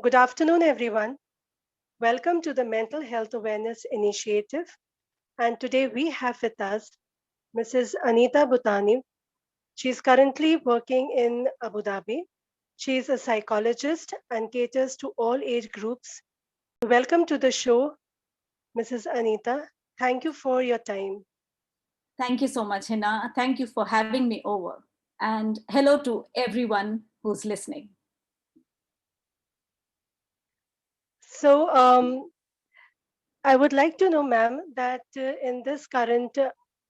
Good afternoon, everyone. Welcome to the Mental Health Awareness Initiative. And today we have with us Mrs. Anita Butani. She is currently working in Abu Dhabi. She is a psychologist and caters to all age groups. Welcome to the show, Mrs. Anita. Thank you for your time. Thank you so much, Hina. Thank you for having me over. And hello to everyone who's listening. So, I would like to know, ma'am, that in this current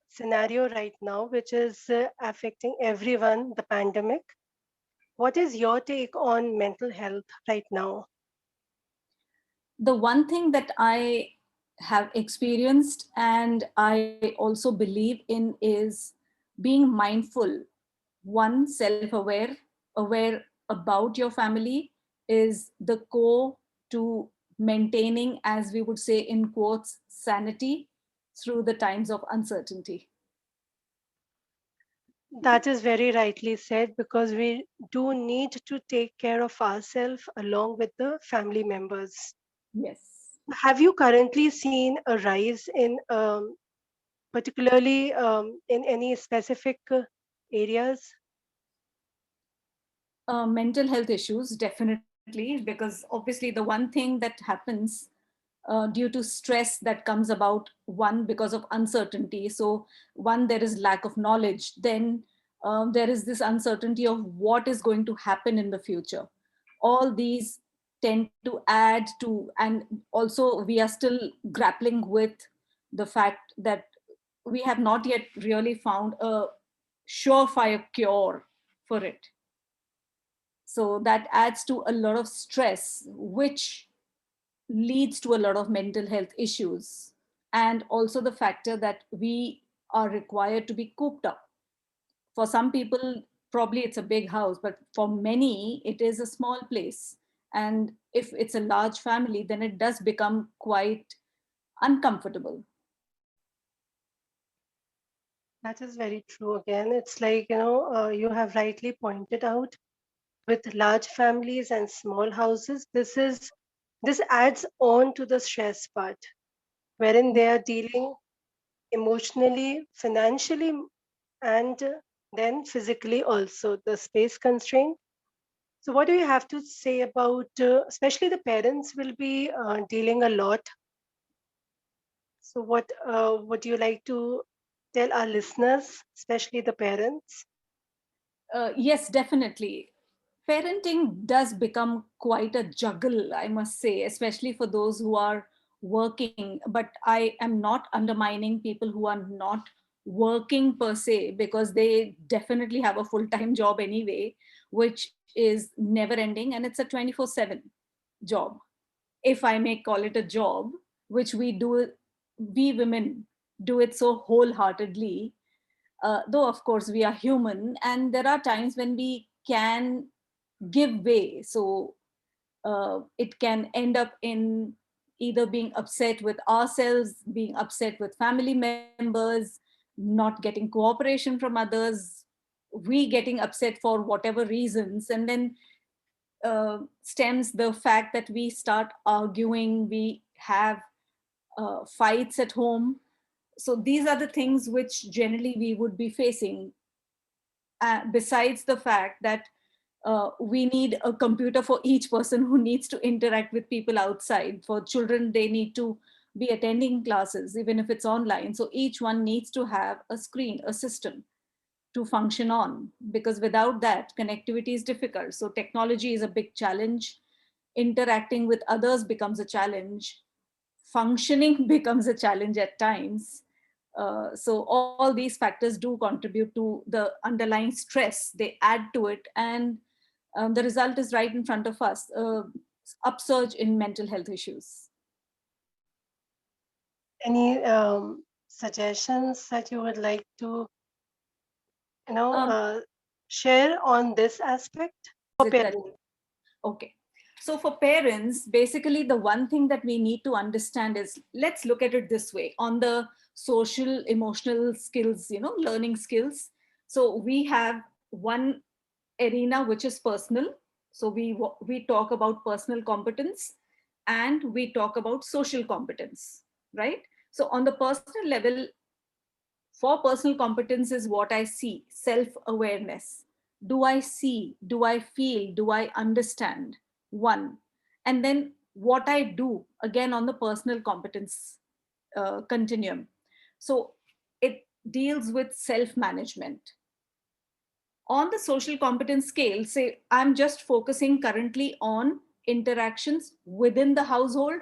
scenario right now, which is affecting everyone, the pandemic, what is your take on mental health right now? The one thing that I have experienced and I also believe in is being mindful, one, self aware, aware about your family is the core to maintaining, as we would say in quotes, sanity through the times of uncertainty. That is very rightly said because we do need to take care of ourselves along with the family members. Yes. Have you currently seen a rise in, particularly in any specific areas? Mental health issues, definitely, because obviously the one thing that happens due to stress that comes about, one, because of uncertainty. So one, there is lack of knowledge, then there is this uncertainty of what is going to happen in the future. All these tend to add to, and also we are still grappling with the fact that we have not yet really found a surefire cure for it. So that adds to a lot of stress, which leads to a lot of mental health issues. And also the factor that we are required to be cooped up. For some people, probably it's a big house, but for many, it is a small place. And if it's a large family, then it does become quite uncomfortable. That is very true. Again, it's like, you have rightly pointed out with large families and small houses, this adds on to the stress part, wherein they are dealing emotionally, financially, and then physically also the space constraint. So, what do you have to say about, especially the parents will be dealing a lot. So, what would you like to tell our listeners, especially the parents? Yes, definitely. Parenting does become quite a juggle, I must say, especially for those who are working. But I am not undermining people who are not working per se, because they definitely have a full time job anyway, which is never ending, and it's a 24/7 job, if I may call it a job, which we do, we women do it so wholeheartedly. Though, of course, we are human, and there are times when we can give way. So it can end up in either being upset with ourselves, being upset with family members, not getting cooperation from others, we getting upset for whatever reasons, and then stems the fact that we start arguing, we have fights at home. So these are the things which generally we would be facing, besides the fact that we need a computer for each person who needs to interact with people outside. For children, they need to be attending classes, even if it's online. So each one needs to have a screen, a system to function on, because without that, connectivity is difficult. So technology is a big challenge. Interacting with others becomes a challenge. Functioning becomes a challenge at times. So all these factors do contribute to the underlying stress. They add to it, and the result is right in front of us: upsurge in mental health issues. Any suggestions that you would like to, you know, Um, uh, share on this aspect is for it that parents? okay? So for parents, basically the one thing that we need to understand is, let's look at it this way: on the social emotional skills, learning skills. So we have one arena which is personal, So we talk about personal competence and we talk about social competence, right? So on the personal level, for personal competence is what I see, self awareness. Do I see? Do I feel? Do I understand? One. And then what I do, again, on the personal competence continuum. So it deals with self management. On the social competence scale, say I'm just focusing currently on interactions within the household,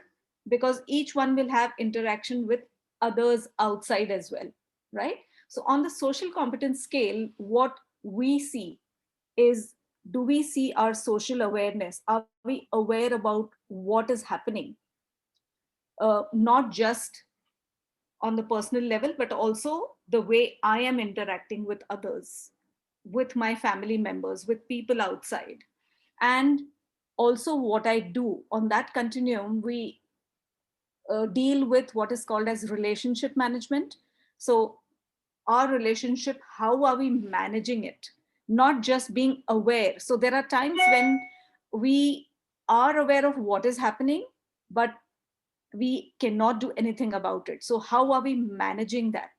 because each one will have interaction with others outside as well, right? So on the social competence scale, what we see is, do we see our social awareness? Are we aware about what is happening, not just on the personal level, but also the way I am interacting with others, with my family members, with people outside. And also what I do on that continuum, we deal with what is called as relationship management. So our relationship, how are we managing it? Not just being aware. So there are times when we are aware of what is happening, but we cannot do anything about it. So how are we managing that?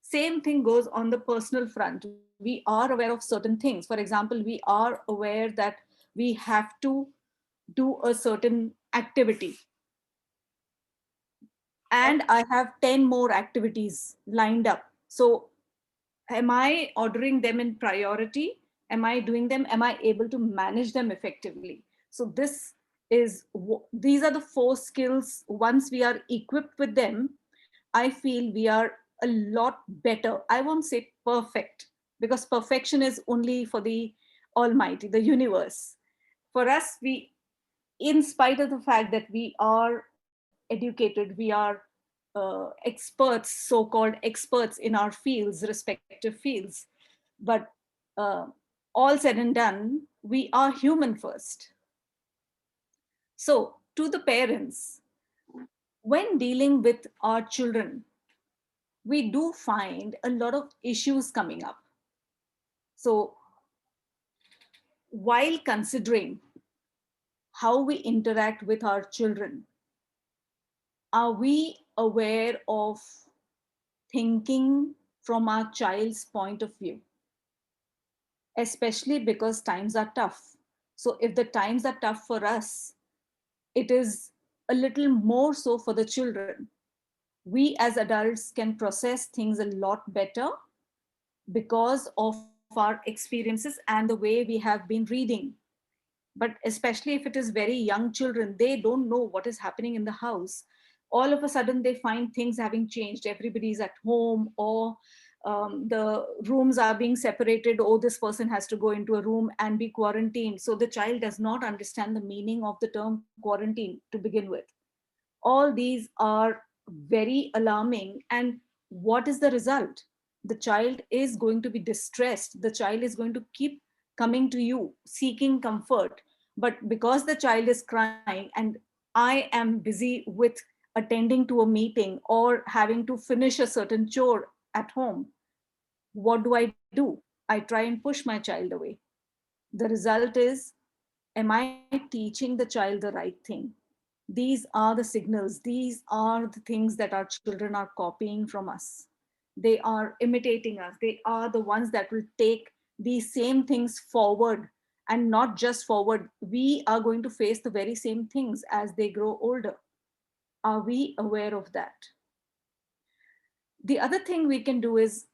Same thing goes on the personal front. We are aware of certain things. For example, we are aware that we have to do a certain activity, and I have 10 more activities lined up. So am I ordering them in priority? Am I doing them? Am I able to manage them effectively? So these are the four skills. Once we are equipped with them, I feel we are a lot better. I won't say perfect, because perfection is only for the almighty, the universe. For us, we, in spite of the fact that we are educated, we are experts, so-called experts in our fields, respective fields, but uh, all said and done, we are human first. So to the parents, when dealing with our children, we do find a lot of issues coming up. So while considering how we interact with our children, are we aware of thinking from our child's point of view, especially because times are tough? So if the times are tough for us, it is a little more so for the children. We as adults can process things a lot better because of our experiences and the way we have been reading. But especially if it is very young children, they don't know what is happening in the house. All of a sudden they find things having changed, everybody's at home, or the rooms are being separated, oh, this person has to go into a room and be quarantined. So the child does not understand the meaning of the term quarantine to begin with. All these are very alarming. And what is the result? The child is going to be distressed. The child is going to keep coming to you seeking comfort. But because the child is crying and I am busy with attending to a meeting or having to finish a certain chore at home, what do? I try and push my child away. The result is, am I teaching the child the right thing? These are the signals, these are the things that our children are copying from us. They are imitating us, they are the ones that will take these same things forward. And not just forward, we are going to face the very same things as they grow older. Are we aware of that? The other thing we can do is,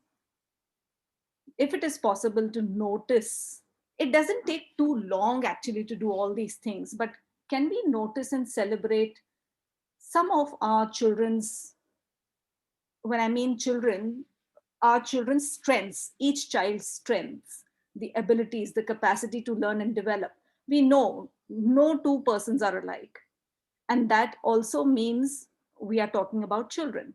if it is possible to notice, it doesn't take too long actually to do all these things, but can we notice and celebrate some of our children's, when I mean children, our children's strengths, each child's strengths, the abilities, the capacity to learn and develop. We know no two persons are alike. And that also means we are talking about children.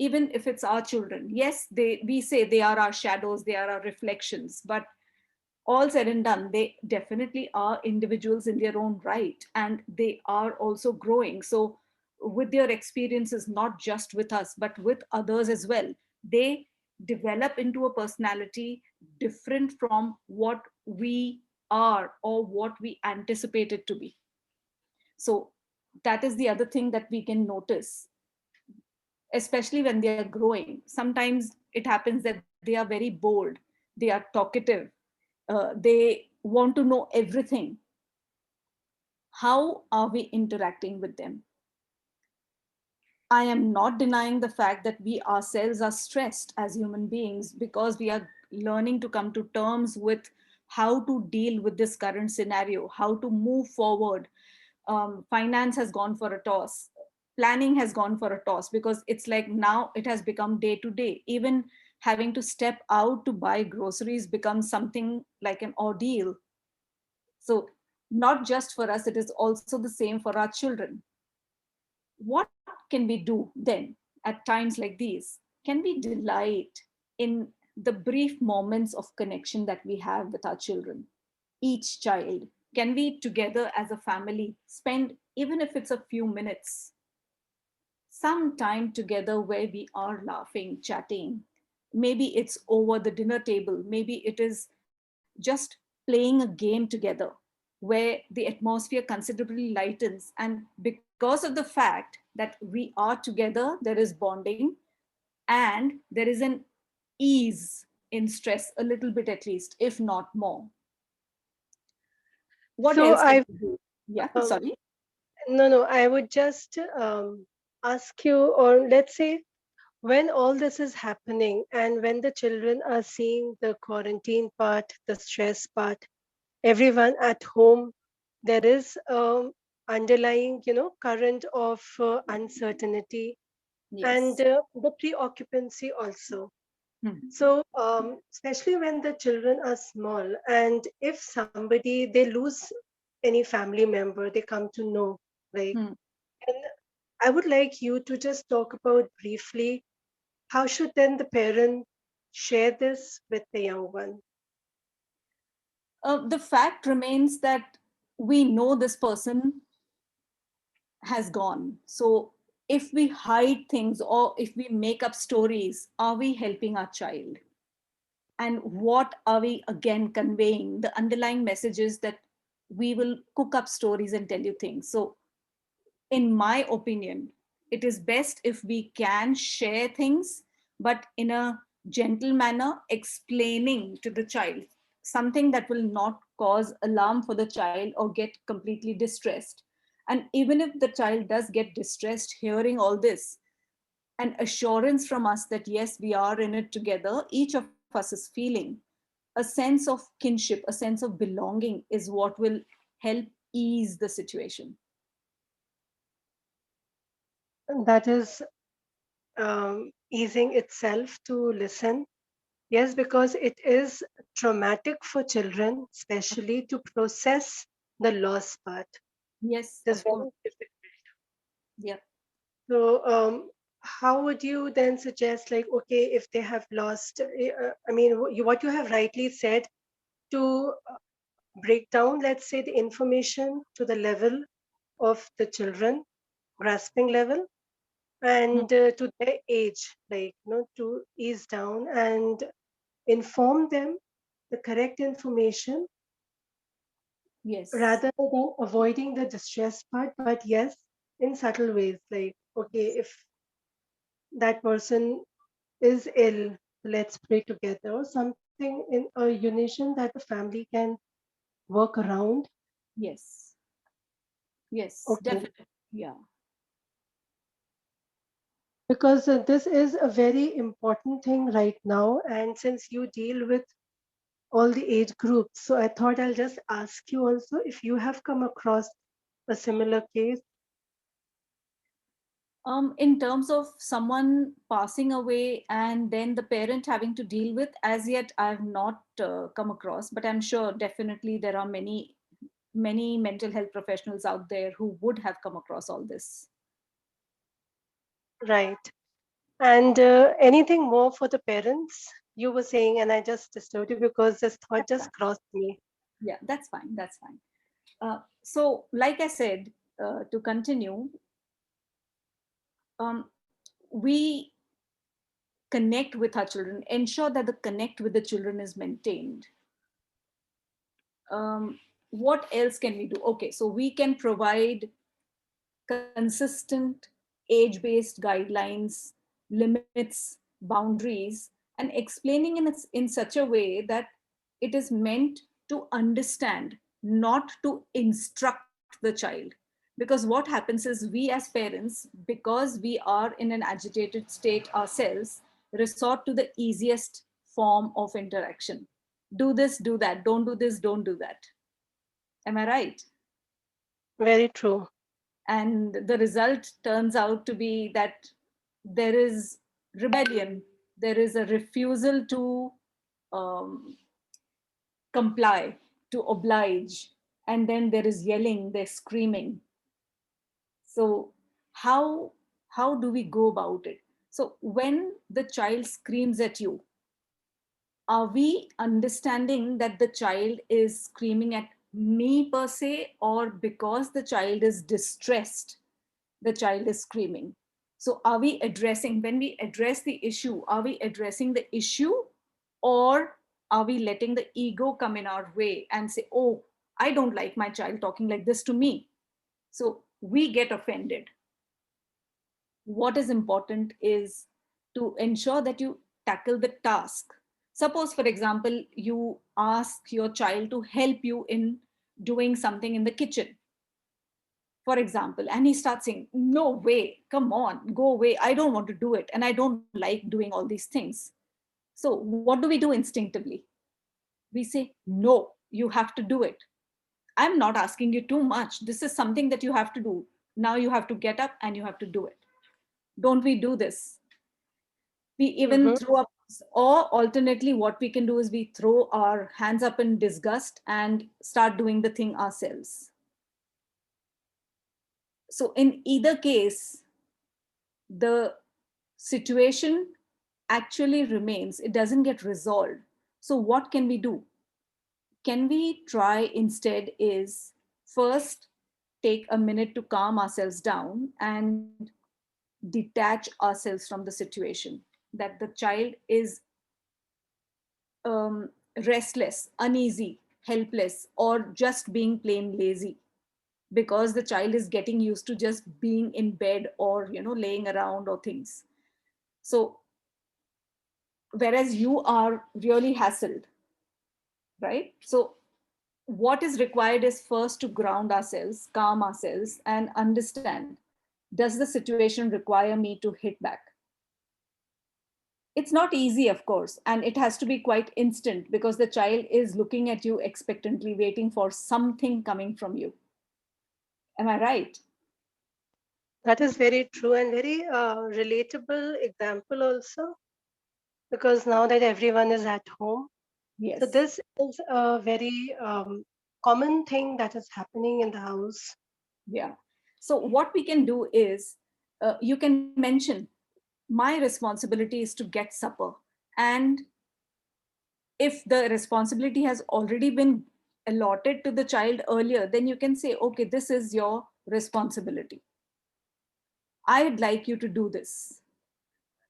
Even if it's our children, yes, we say they are our shadows, they are our reflections, but all said and done, they definitely are individuals in their own right, and they are also growing. So, with their experiences, not just with us, but with others as well, they develop into a personality different from what we are or what we anticipate it to be. So that is the other thing that we can notice, especially when they are growing. Sometimes it happens that they are very bold, they are talkative, they want to know everything. How are we interacting with them? I am not denying the fact that we ourselves are stressed as human beings because we are learning to come to terms with how to deal with this current scenario, how to move forward. Finance has gone for a toss, planning has gone for a toss, because it's like now it has become day to day. Even having to step out to buy groceries becomes something like an ordeal. So, not just for us, it is also the same for our children. What can we do then at times like these? Can we delight in the brief moments of connection that we have with our children, each child? Can we together as a family spend, even if it's a few minutes, some time together where we are laughing, chatting? Maybe it's over the dinner table, maybe it is just playing a game together where the atmosphere considerably lightens. And because of the fact that we are together, there is bonding and there is an ease in stress, a little bit at least, if not more. What So else can I we do? Yeah, um, sorry. no, I would just ask you, or let's say, when all this is happening and when the children are seeing the quarantine part, the stress part, everyone at home, there is underlying, current of uncertainty and Yes. the preoccupancy also. Hmm. So, especially when the children are small, and if somebody they lose any family member, they come to know, like, Hmm. and I would like you to just talk about briefly how should then the parent share this with the young one. The fact remains that we know this person has gone. So if we hide things or if we make up stories, are we helping our child? And what are we again conveying? The underlying message is that we will cook up stories and tell you things. So in my opinion, it is best if we can share things, but in a gentle manner, explaining to the child something that will not cause alarm for the child or get completely distressed. And even if the child does get distressed hearing all this, an assurance from us that yes, we are in it together, each of us is feeling a sense of kinship, a sense of belonging is what will help ease the situation. That is easing itself to listen. Yes, because it is traumatic for children, especially to process the loss part. Yes, It is of course. very difficult. Yeah. So, how would you then suggest, like, okay, if they have lost, I mean, what you have rightly said, to break down, let's say, the information to the level of the children, grasping level, Hmm. and to their age, like, to ease down and inform them the correct information Yes. rather than avoiding the distress part. But yes, in subtle ways, like, okay, if that person is ill, let's pray together, or something in a unison that the family can work around. Yes. Yes. Okay, Definitely. Yeah. because this is a very important thing right now, and since you deal with all the age groups, so I thought I'll just ask you also if you have come across a similar case. In terms of someone passing away and then the parent having to deal with, as yet I have not come across, but I'm sure definitely there are many, many mental health professionals out there who would have come across all this. Right. And anything more for the parents? You were saying, and I just disturbed you because this thought That's just fine. crossed me. Yeah, that's fine. That's fine. So, like I said, to continue, um, we connect with our children, ensure that the connect with the children is maintained. What else can we do? Okay, so we can provide consistent age based guidelines, limits, boundaries, and explaining in such a way that it is meant to understand, not to instruct the child. Because what happens is, we as parents, because we are in an agitated state ourselves, resort to the easiest form of interaction. Do this, do that, don't do this, don't do that. Am I right? Very true. And the result turns out to be that there is rebellion, there is a refusal to um, comply, to oblige, and then there is yelling, there's screaming. So how do we go about it? So when the child screams at you, are we understanding that the child is screaming at me per se, or because the child is distressed, the child is screaming? So are we addressing, when we address the issue, are we addressing the issue, or are we letting the ego come in our way and say, oh, I don't like my child talking like this to me, so we get offended? What is important is to ensure that you tackle the task. Suppose, for example, you ask your child to help you in doing something in the kitchen, for example, and he starts saying, no way, come on, go away, I don't want to do it, and I don't like doing all these things. So what do we do instinctively? We say, no, you have to do it. I'm not asking you too much, this is something that you have to do. Now you have to get up and you have to do it. Don't we do this? We even Mm-hmm. throw up, or alternately what we can do is we throw our hands up in disgust and start doing the thing ourselves. So in either case, the situation actually remains, it doesn't get resolved. So what can we do? Can we try instead is, first take a minute to calm ourselves down and detach ourselves from the situation, that the child is um, restless, uneasy, helpless, or just being plain lazy, because the child is getting used to just being in bed, or laying around or things. So whereas you are really hassled, right? So what is required is first to ground ourselves, calm ourselves, and understand, does the situation require me to hit back? It's not easy, of course, and it has to be quite instant, because the child is looking at you expectantly, waiting for something coming from you. Am I right? That is very true and very relatable example also, because now that everyone is at home, so Yes. this is a very common thing that is happening in the house. Yeah. So what we can do is, you can mention, my responsibility is to get supper. And if the responsibility has already been allotted to the child earlier, then you can say, okay, this is your responsibility, I'd like you to do this.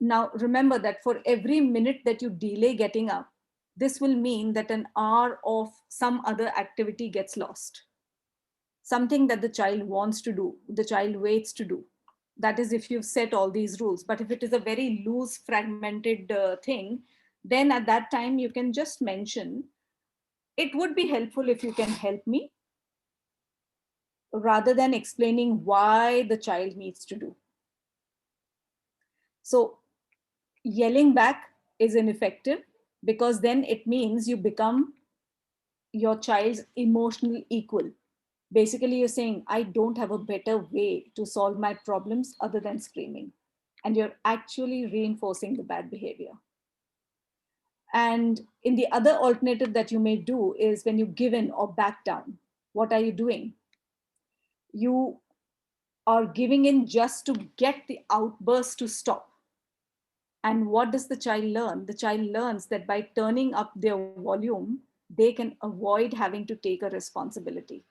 Now remember that for every minute that you delay getting up, this will mean that an hour of some other activity gets lost, something that the child wants to do, the child waits to do. That is if you've set all these rules. But if it is a very loose, fragmented thing, then at that time you can just mention, it would be helpful if you can help me, rather than explaining why the child needs to do. So yelling back is ineffective, because then it means you become your child's emotional equal. Basically, you're saying, I don't have a better way to solve my problems other than screaming. And you're actually reinforcing the bad behavior. And in the other alternative that you may do is, when you give in or back down, what are you doing? You are giving in just to get the outburst to stop. And what does the child learn? The child learns that by turning up their volume, they can avoid having to take a responsibility.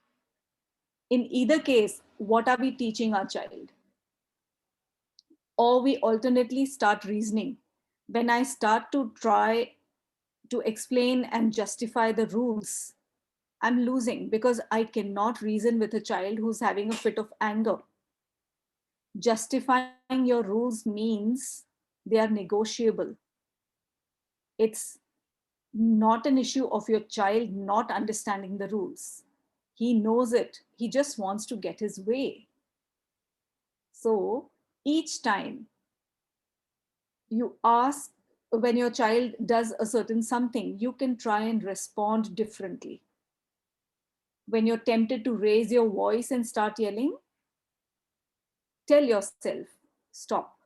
In either case, what are we teaching our child? Or we alternately start reasoning. When I start to try to explain and justify the rules, I'm losing because I cannot reason with a child who's having a fit of anger. Justifying your rules means they are negotiable. It's not an issue of your child not understanding the rules. He knows it, he just wants to get his way. So each time you ask, when your child does a certain something, you can try and respond differently. When you're tempted to raise your voice and start yelling, tell yourself, stop.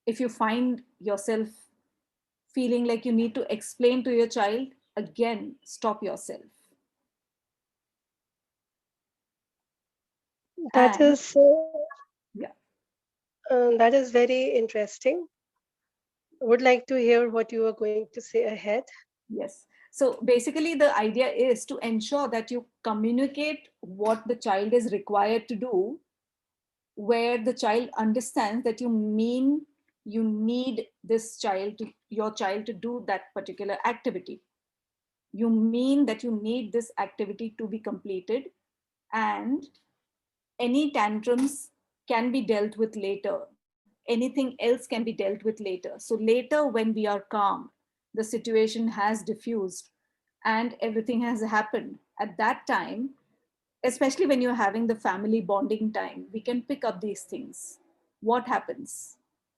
If you find yourself feeling like you need to explain to your child, again, stop yourself. That And is yeah, that is very interesting. Would like to hear what you are going to say ahead. yes. So basically, the idea is to ensure that you communicate what the child is required to do, where the child understands that you mean you need this child to your child to do that particular activity. You mean that you need this activity to be completed, and any tantrums can be dealt with later. Anything else can be dealt with later. So later, when we are calm, the situation has diffused and everything has happened. At that time, especially when you're having the family bonding time, we can pick up these things. What happens?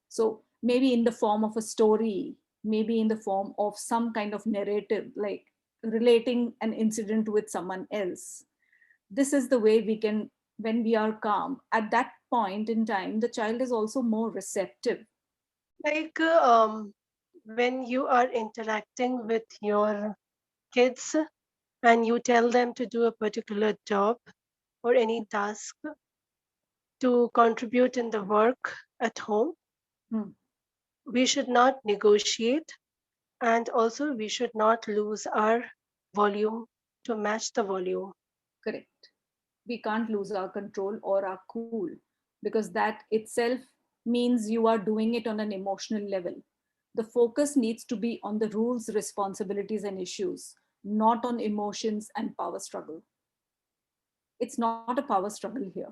So maybe in the form of a story, maybe in the form of some kind of narrative, like relating an incident with someone else. This is the way we can, when we are calm, at that point in time, the child is also more receptive. Like when you are interacting with your kids and you tell them to do a particular job or any task to contribute in the work at home, Hmm, we should not negotiate, and also we should not lose our volume to match the volume. correct. We can't lose our control or our cool, because that itself means you are doing it on an emotional level. The focus needs to be on the rules, responsibilities, and issues, not on emotions and power struggle. It's not a power struggle here,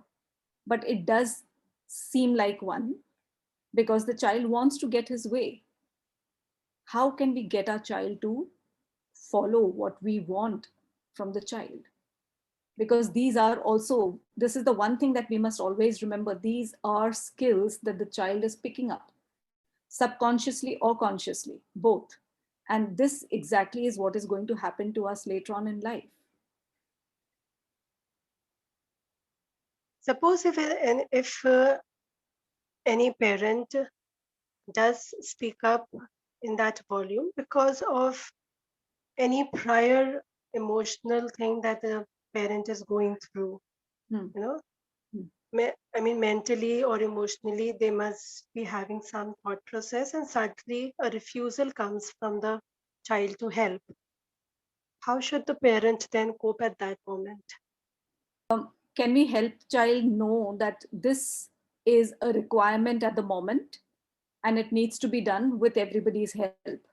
but it does seem like one, because the child wants to get his way. How can we get our child to follow what we want from the child? Because these are also, this is the one thing that we must always remember, these are skills that the child is picking up, subconsciously or consciously, both. And this exactly is what is going to happen to us later on in life. Suppose if any parent does speak up in that volume because of any prior emotional thing that the parent is going through, Hmm. you know, Hmm. I mean, mentally or emotionally, they must be having some thought process, and suddenly a refusal comes from the child to help. How should the parent then cope at that moment? Can we help child know that this is a requirement at the moment and it needs to be done with everybody's help?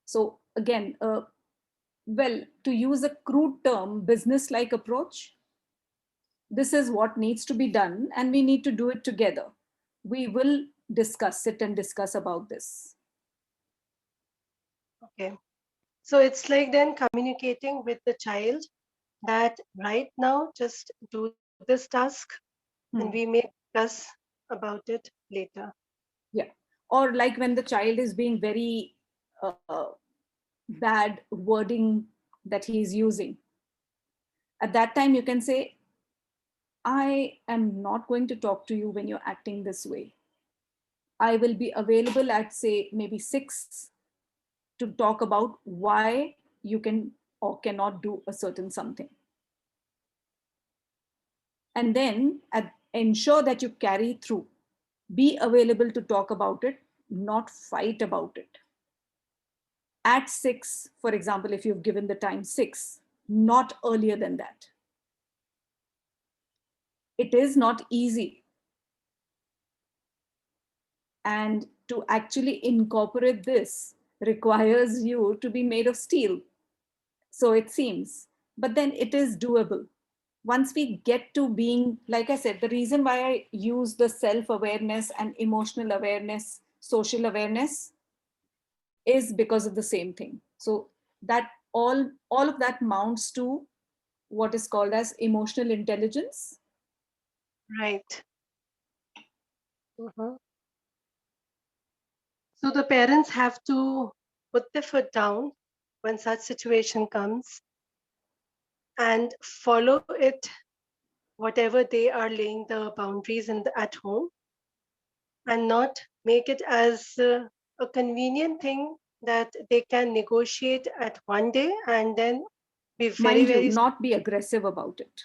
So again, well, to use a crude term, business like approach, this is what needs to be done and we need to do it together. We will discuss it and discuss about this. Okay. So it's like then communicating with the child that right now just do this task and we Hmm. may discuss about it later. Yeah. Or like when the child is being very bad wording that he is using, at that time you can say, I am not going to talk to you when you're acting this way. I will be available at, say, maybe 6 to talk about why you can or cannot do a certain something. And then ensure that you carry through. Be available to talk about it, not fight about it. At 6, for example, if you've given the time 6, not earlier than that. It is not easy. And to actually incorporate this requires you to be made of steel. So it seems. but then it is doable. Once we get to being, like I said, the reason why I use the self awareness and emotional awareness, social awareness, is because of the same thing. So that all of that mounts to what is called as emotional intelligence. Right. Mhm. So the parents have to put their foot down when such situation comes and follow it, whatever they are laying the boundaries at home, and not make it as a convenient thing that they can negotiate at one day and then be very, Mind you, very not be aggressive about it.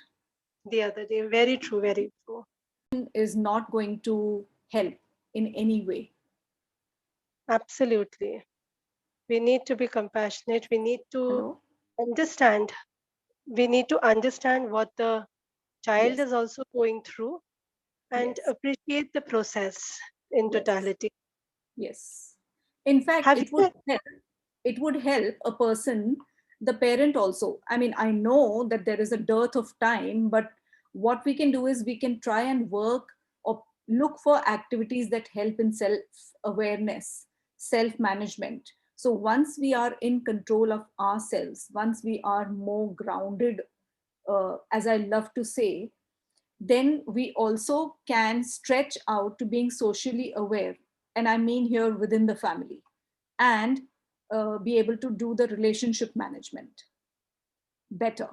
the other day. Very true, very true. Is not going to help in any way. Absolutely. We need to be compassionate. We need to Hello? understand. We need to understand what the child Yes, is also going through and yes, appreciate the process in yes, totality. yes. In fact, Have you? it would help a person, the parent also. I mean, I know that there is a dearth of time, but what we can do is we can try and work or look for activities that help in self awareness, self management. So once we are in control of ourselves, once we are more grounded, as I love to say, then we also can stretch out to being socially aware. And I mean here within the family, and be able to do the relationship management better.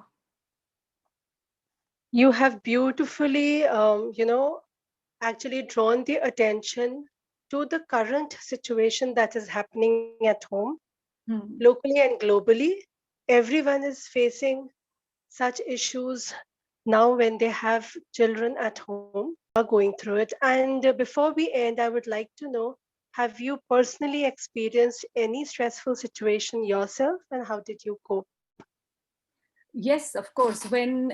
You have beautifully, actually drawn the attention to the current situation that is happening at home, Hmm. locally and globally. Everyone is facing such issues now when they have children at home. Are going through it. And before we end, I would like to know, have you personally experienced any stressful situation yourself and how did you cope? Yes, of course. When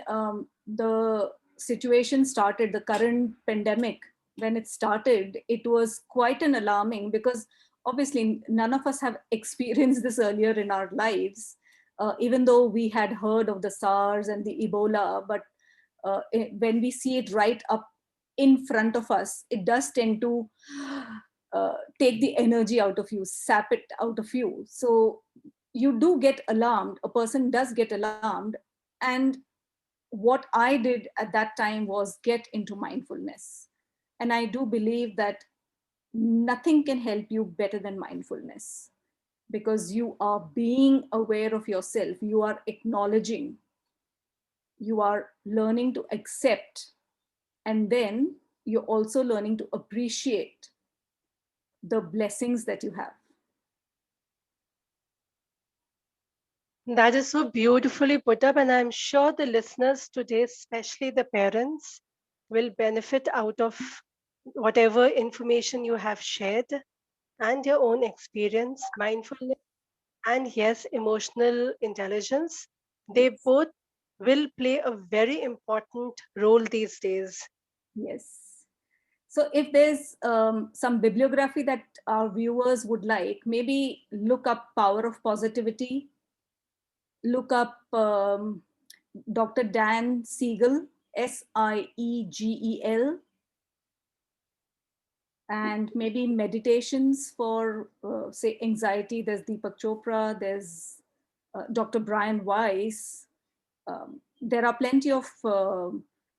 the situation started, the current pandemic, when it started, it was quite an alarming, because obviously none of us have experienced this earlier in our lives, even though we had heard of the SARS and the Ebola. But when we see it right up in front of us, it does tend to take the energy out of you, sap it out of you. So you do get alarmed. A person does get alarmed. And what I did at that time was get into mindfulness. And I do believe that nothing can help you better than mindfulness, because you are being aware of yourself, you are acknowledging, you are learning to accept, and then you're also learning to appreciate the blessings that you have. That is so beautifully put up, and I'm sure the listeners today, especially the parents, will benefit out of whatever information you have shared and your own experience, mindfulness, and yes, emotional intelligence. They Yes, both will play a very important role these days. yes. So if there's some bibliography that our viewers would like, maybe look up Power of Positivity, look up Dr. Dan Siegel, Siegel, and maybe meditations for, say, anxiety. There's Deepak Chopra, there's Dr. Brian Weiss. There are plenty of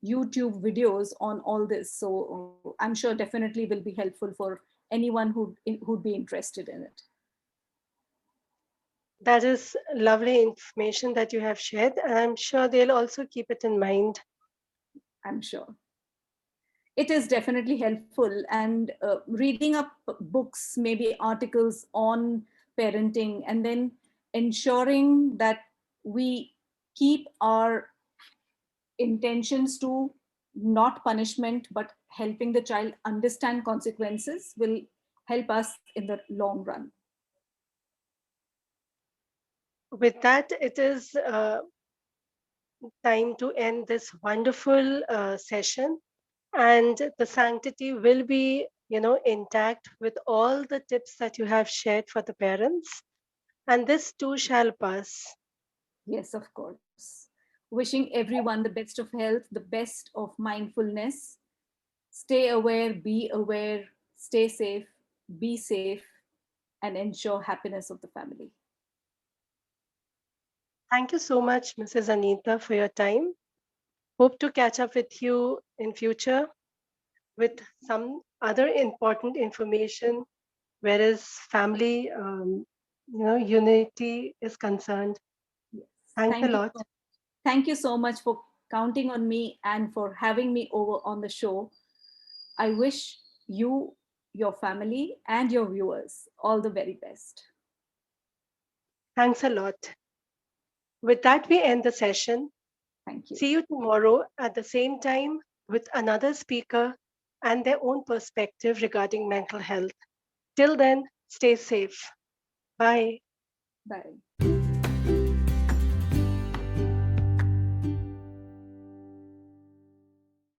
YouTube videos on all this. So I'm sure definitely will be helpful for anyone who'd be interested in it. That is lovely information that you have shared, and I'm sure they'll also keep it in mind. I'm sure. It is definitely helpful. And reading up books, maybe articles on parenting, and then ensuring that we keep our intentions to not punishment but helping the child understand consequences will help us in the long run. With that, it is time to end this wonderful session, and the sanctity will be, intact with all the tips that you have shared for the parents, and this too shall pass. Yes, of course. Wishing everyone the best of health, the best of mindfulness. Stay aware, stay safe, be safe, and ensure happiness of the family. Thank you so much, Mrs. Anita, for your time. Hope to catch up with you in future with some other important information, whereas family, unity is concerned. Yes. Thanks a Thank you. lot. Thank you so much for counting on me and for having me over on the show. I wish you, your family, and your viewers all the very best. Thanks a lot. With that, we end the session. Thank you. See you tomorrow at the same time with another speaker and their own perspective regarding mental health. Till then, stay safe. Bye. Bye.